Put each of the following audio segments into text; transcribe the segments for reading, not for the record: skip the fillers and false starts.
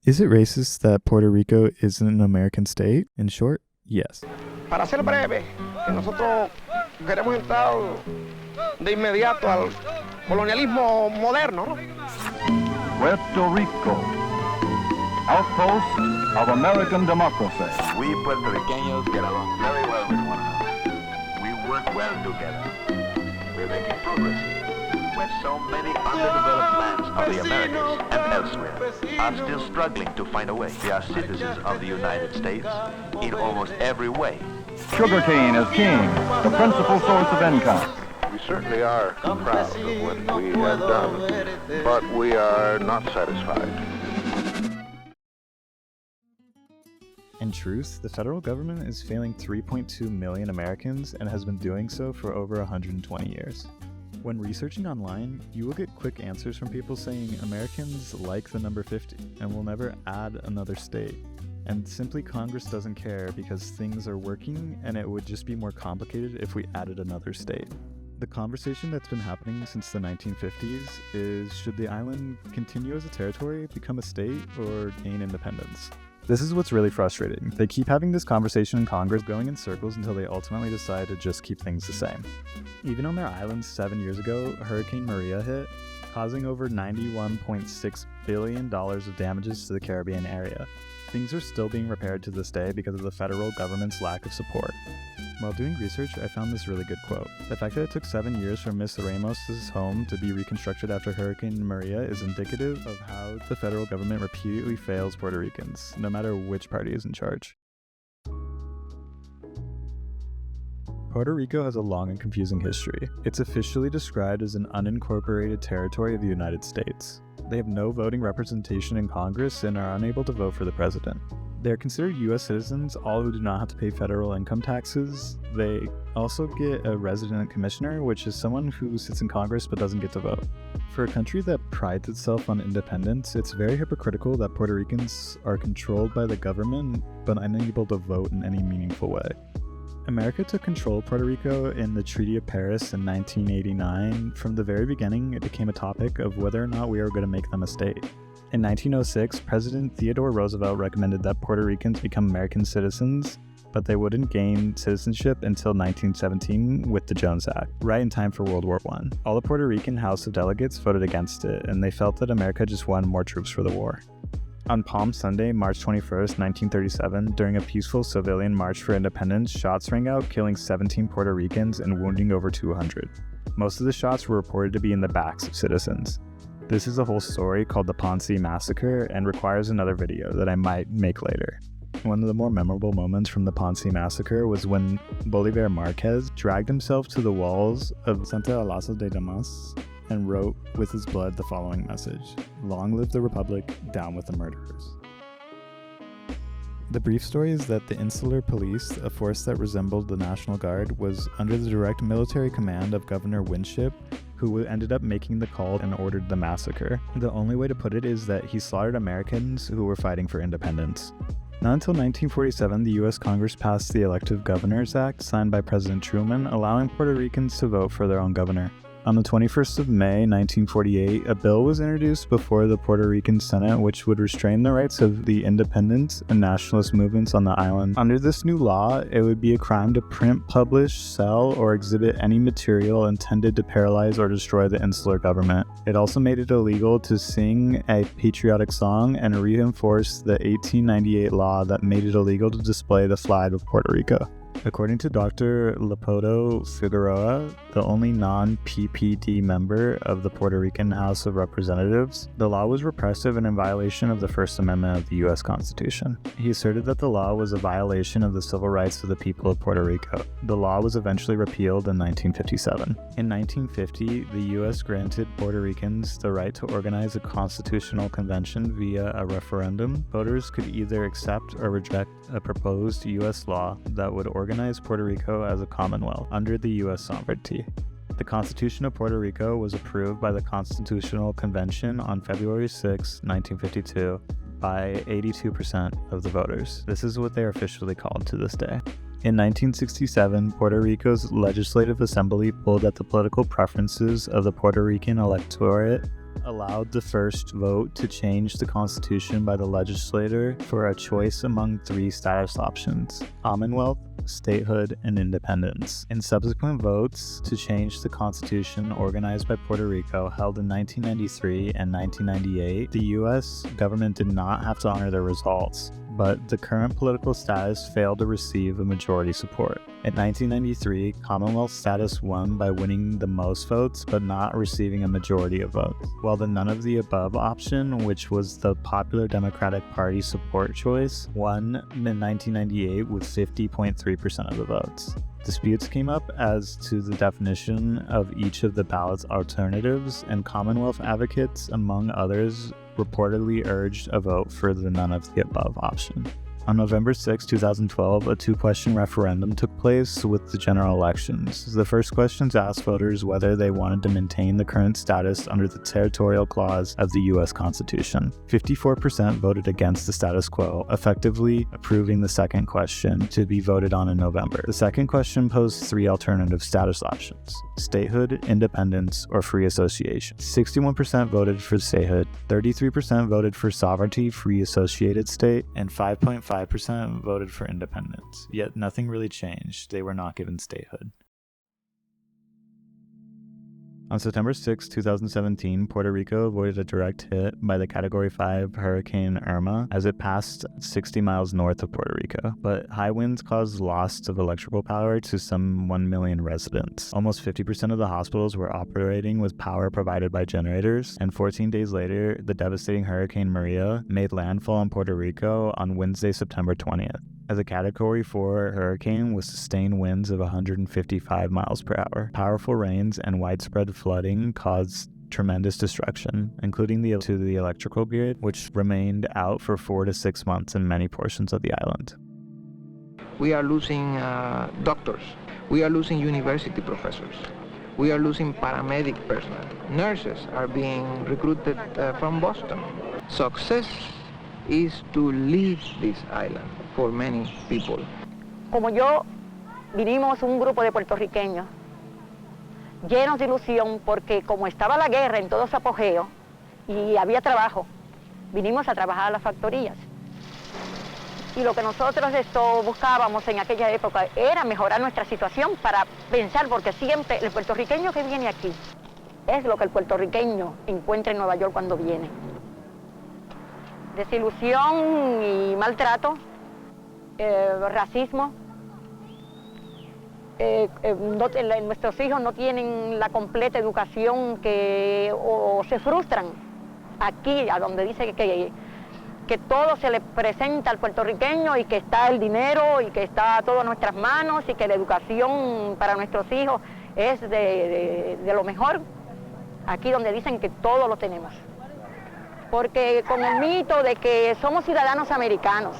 Is it racist that Puerto Rico isn't an American state? In short, yes. Para ser breve, que nosotros queremos entrar de inmediato al colonialismo moderno, ¿no? Puerto Rico, outpost of American democracy. We Puertorriqueños get along very well with one another. We work well together. We're making progress. When so many underdeveloped lands of the Americas and elsewhere are still struggling to find a way. We are citizens of the United States in almost every way. Sugarcane is king, the principal source of income. We certainly are proud of what we have done, but we are not satisfied. In truth, the federal government is failing 3.2 million Americans and has been doing so for over 120 years. When researching online, you will get quick answers from people saying Americans like the number 50 and will never add another state. And simply Congress doesn't care because things are working and it would just be more complicated if we added another state. The conversation that's been happening since the 1950s is, should the island continue as a territory, become a state, or gain independence? This is what's really frustrating. They keep having this conversation in Congress going in circles until they ultimately decide to just keep things the same. Even on their island 7 years ago, Hurricane Maria hit, causing over $91.6 billion of damages to the Caribbean area. Things are still being repaired to this day because of the federal government's lack of support. While doing research, I found this really good quote. The fact that it took 7 years for Miss Ramos' home to be reconstructed after Hurricane Maria is indicative of how the federal government repeatedly fails Puerto Ricans, no matter which party is in charge. Puerto Rico has a long and confusing history. It's officially described as an unincorporated territory of the United States. They have no voting representation in Congress and are unable to vote for the president. They are considered U.S. citizens, all who do not have to pay federal income taxes. They also get a resident commissioner, which is someone who sits in Congress but doesn't get to vote. For a country that prides itself on independence, it's very hypocritical that Puerto Ricans are controlled by the government but unable to vote in any meaningful way. America took control of Puerto Rico in the Treaty of Paris in 1989. From the very beginning, it became a topic of whether or not we were going to make them a state. In 1906, President Theodore Roosevelt recommended that Puerto Ricans become American citizens, but they wouldn't gain citizenship until 1917 with the Jones Act, right in time for World War I. All the Puerto Rican House of Delegates voted against it, and they felt that America just wanted more troops for the war. On Palm Sunday, March 21st, 1937, during a peaceful civilian march for independence, shots rang out, killing 17 Puerto Ricans and wounding over 200. Most of the shots were reported to be in the backs of citizens. This is a whole story called the Ponce Massacre and requires another video that I might make later. One of the more memorable moments from the Ponce Massacre was when Bolivar Marquez dragged himself to the walls of Santa Alaza de Damas and wrote with his blood the following message: "Long live the Republic, down with the murderers." The brief story is that the Insular Police, a force that resembled the National Guard, was under the direct military command of Governor Winship, who ended up making the call and ordered the massacre. The only way to put it is that he slaughtered Americans who were fighting for independence. Not until 1947, the U.S. Congress passed the Elective Governors Act, signed by President Truman, allowing Puerto Ricans to vote for their own governor. On the 21st of May, 1948, a bill was introduced before the Puerto Rican Senate which would restrain the rights of the independent and nationalist movements on the island. Under this new law, it would be a crime to print, publish, sell, or exhibit any material intended to paralyze or destroy the insular government. It also made it illegal to sing a patriotic song and reinforced the 1898 law that made it illegal to display the flag of Puerto Rico. According to Dr. Leopoldo Figueroa, the only non-PPD member of the Puerto Rican House of Representatives, the law was repressive and in violation of the First Amendment of the U.S. Constitution. He asserted that the law was a violation of the civil rights of the people of Puerto Rico. The law was eventually repealed in 1957. In 1950, the U.S. granted Puerto Ricans the right to organize a constitutional convention via a referendum. Voters could either accept or reject a proposed U.S. law that would organize Puerto Rico as a Commonwealth under the U.S. sovereignty. The Constitution of Puerto Rico was approved by the Constitutional Convention on February 6, 1952, by 82% of the voters. This is what they are officially called to this day. In 1967, Puerto Rico's Legislative Assembly pulled at the political preferences of the Puerto Rican electorate allowed the first vote to change the Constitution by the legislature for a choice among three status options: Commonwealth, Statehood, and Independence. In subsequent votes to change the Constitution organized by Puerto Rico held in 1993 and 1998, the U.S. government did not have to honor their results, but the current political status failed to receive a majority support. In 1993, Commonwealth status won by winning the most votes but not receiving a majority of votes, while the none of the above option, which was the Popular Democratic Party support choice, won in 1998 with 50.3% of the votes. Disputes came up as to the definition of each of the ballot's alternatives, and Commonwealth advocates, among others, reportedly urged a vote for the none of the above option. On November 6, 2012, a two-question referendum took place with the general elections. The first questions asked voters whether they wanted to maintain the current status under the territorial clause of the U.S. Constitution. 54% voted against the status quo, effectively approving the second question to be voted on in November. The second question posed three alternative status options: statehood, independence, or free association. 61% voted for statehood, 33% voted for sovereignty-free associated state, and 5.5% voted for independence. Yet nothing really changed. They were not given statehood. On September 6, 2017, Puerto Rico avoided a direct hit by the Category 5 Hurricane Irma as it passed 60 miles north of Puerto Rico, but high winds caused loss of electrical power to some 1 million residents. Almost 50% of the hospitals were operating with power provided by generators, and 14 days later, the devastating Hurricane Maria made landfall in Puerto Rico on Wednesday, September 20th. As a Category 4 hurricane with sustained winds of 155 miles per hour, powerful rains and widespread flooding caused tremendous destruction, including to the electrical grid, which remained out for 4 to 6 months in many portions of the island. We are losing doctors. We are losing university professors. We are losing paramedic personnel. Nurses are being recruited from Boston. Success is to leave this island for many people. Como yo, vinimos un grupo de puertorriqueños llenos de ilusión porque como estaba la guerra en todo su apogeo y había trabajo, vinimos a trabajar a las factorías. Y lo que nosotros buscábamos en aquella época era mejorar nuestra situación para pensar, porque siempre el puertorriqueño que viene aquí es lo que el puertorriqueño encuentra en Nueva York cuando viene. Desilusión y maltrato, racismo. Nuestros hijos no tienen la completa educación o se frustran aquí, a donde dice que todo se le presenta al puertorriqueño y que está el dinero y que está todo en nuestras manos y que la educación para nuestros hijos es de lo mejor. Aquí donde dicen que todo lo tenemos. Porque con el mito de que somos ciudadanos americanos,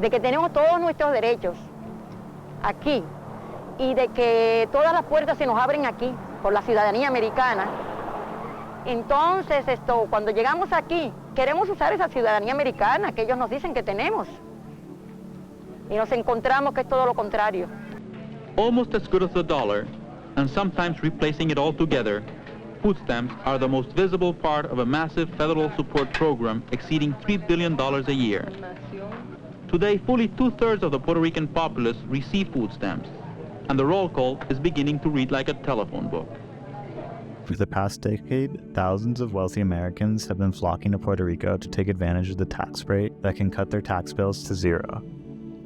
de que tenemos todos nuestros derechos aquí y de que todas las puertas se nos abren aquí por la ciudadanía americana, entonces cuando llegamos aquí queremos usar esa ciudadanía americana que ellos nos dicen que tenemos y nos encontramos que es todo lo contrario. Almost as good as the dollar, and sometimes replacing it altogether, food stamps are the most visible part of a massive federal support program exceeding $3 billion a year. Today, fully 2/3 of the Puerto Rican populace receive food stamps, and the roll call is beginning to read like a telephone book. For the past decade, thousands of wealthy Americans have been flocking to Puerto Rico to take advantage of the tax break that can cut their tax bills to zero.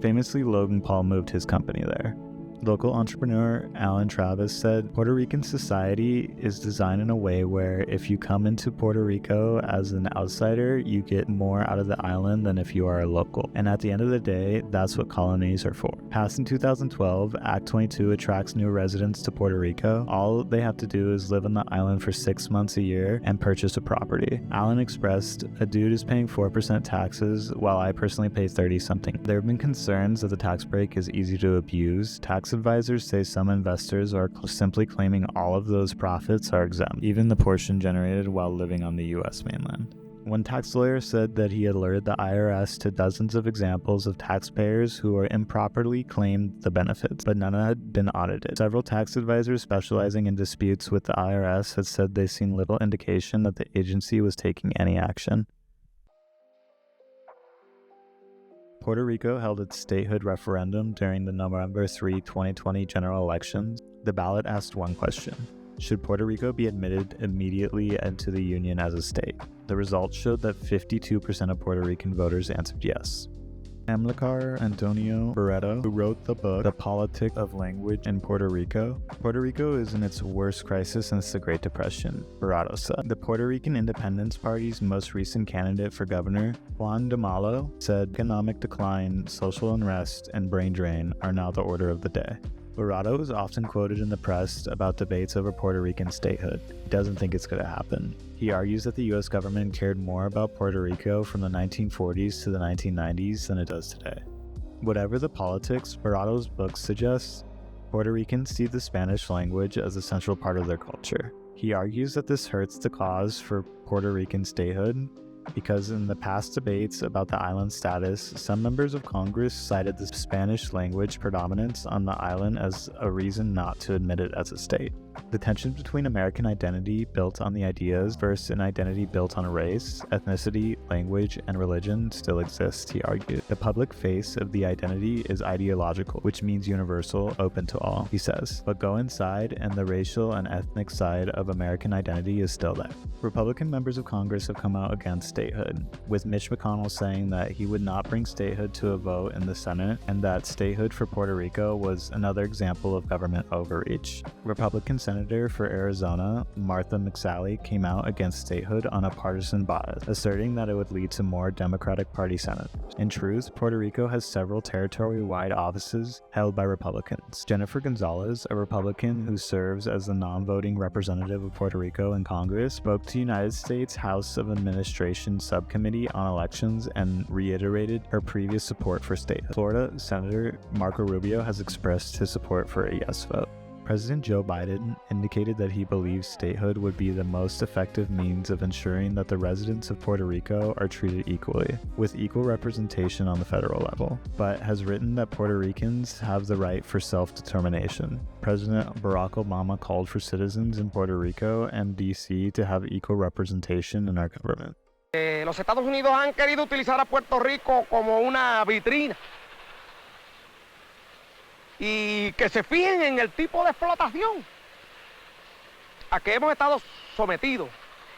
Famously, Logan Paul moved his company there. Local entrepreneur Alan Travis said, "Puerto Rican society is designed in a way where if you come into Puerto Rico as an outsider, you get more out of the island than if you are a local. And at the end of the day, that's what colonies are for." Passed in 2012, Act 22 attracts new residents to Puerto Rico. All they have to do is live on the island for 6 months a year and purchase a property. Alan expressed, "A dude is paying 4% taxes while I personally pay 30-something. There have been concerns that the tax break is easy to abuse. Tax advisors say some investors are simply claiming all of those profits are exempt, even the portion generated while living on the U.S. mainland." One tax lawyer said that he alerted the IRS to dozens of examples of taxpayers who were improperly claimed the benefits, but none had been audited. Several tax advisors specializing in disputes with the IRS had said they've seen little indication that the agency was taking any action. Puerto Rico held its statehood referendum during the November 3, 2020 general elections. The ballot asked one question: should Puerto Rico be admitted immediately into the Union as a state? The results showed that 52% of Puerto Rican voters answered yes. Amilcar Antonio Barreto, who wrote the book The Politics of Language in Puerto Rico is in its worst crisis since the Great Depression, Barreto said. The Puerto Rican Independence Party's most recent candidate for governor, Juan de Malo, said economic decline, social unrest, and brain drain are now the order of the day. Barreto is often quoted in the press about debates over Puerto Rican statehood. He doesn't think it's going to happen. He argues that the U.S. government cared more about Puerto Rico from the 1940s to the 1990s than it does today. Whatever the politics, Barreto's book suggests Puerto Ricans see the Spanish language as a central part of their culture. He argues that this hurts the cause for Puerto Rican statehood because in the past debates about the island's status, some members of Congress cited the Spanish language predominance on the island as a reason not to admit it as a state. The tension between American identity built on the ideas versus an identity built on race, ethnicity, language, and religion still exists, he argued. The public face of the identity is ideological, which means universal, open to all, he says. But go inside and the racial and ethnic side of American identity is still there. Republican members of Congress have come out against statehood, with Mitch McConnell saying that he would not bring statehood to a vote in the Senate and that statehood for Puerto Rico was another example of government overreach. Republican Senator for Arizona, Martha McSally, came out against statehood on a partisan bias, asserting that it would lead to more Democratic Party senators. In truth, Puerto Rico has several territory-wide offices held by Republicans. Jennifer Gonzalez, a Republican who serves as the non-voting representative of Puerto Rico in Congress, spoke to United States House of Administration Subcommittee on Elections and reiterated her previous support for statehood. Florida Senator Marco Rubio has expressed his support for a yes vote. President Joe Biden indicated that he believes statehood would be the most effective means of ensuring that the residents of Puerto Rico are treated equally, with equal representation on the federal level, but has written that Puerto Ricans have the right for self-determination. President Barack Obama called for citizens in Puerto Rico and D.C. to have equal representation in our government. Los Estados Unidos han querido utilizar a Puerto Rico como una vitrina. Y que se fijen en el tipo de explotación a que hemos estado sometidos.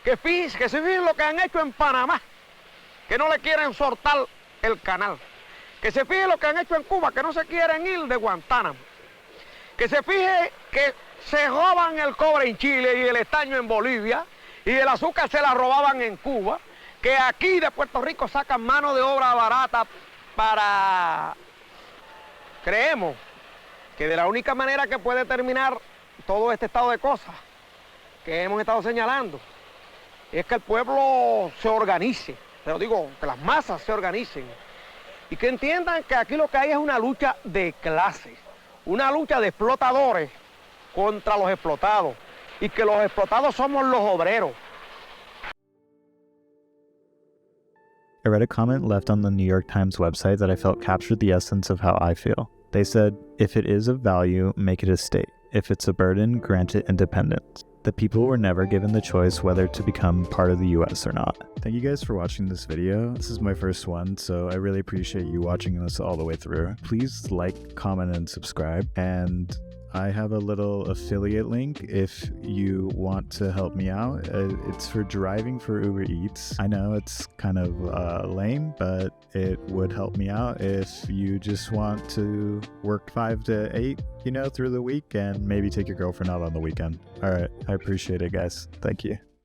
Que se fijen lo que han hecho en Panamá, que no le quieren soltar el canal. Que se fijen lo que han hecho en Cuba, que no se quieren ir de Guantánamo. Que se fije que se roban el cobre en Chile y el estaño en Bolivia y el azúcar se la robaban en Cuba. Que aquí de Puerto Rico sacan mano de obra barata para... Creemos que de la única manera que puede terminar todo este estado de cosas que hemos estado señalando es que el pueblo se organice, pero digo, que las masas se organicen y que entiendan que aquí lo que hay es una lucha de clases, una lucha de explotadores contra los explotados y que los explotados somos los obreros. I read a comment left on the New York Times website that I felt captured the essence of how I feel. They said, if it is of value, make it a state. If it's a burden, grant it independence. The people were never given the choice whether to become part of the US or not. Thank you guys for watching this video. This is my first one, so I really appreciate you watching this all the way through. Please like, comment, and subscribe. And I have a little affiliate link if you want to help me out. It's for driving for Uber Eats. I know it's kind of lame, but it would help me out if you just want to work 5 to 8, through the week and maybe take your girlfriend out on the weekend. All right, I appreciate it, guys. Thank you.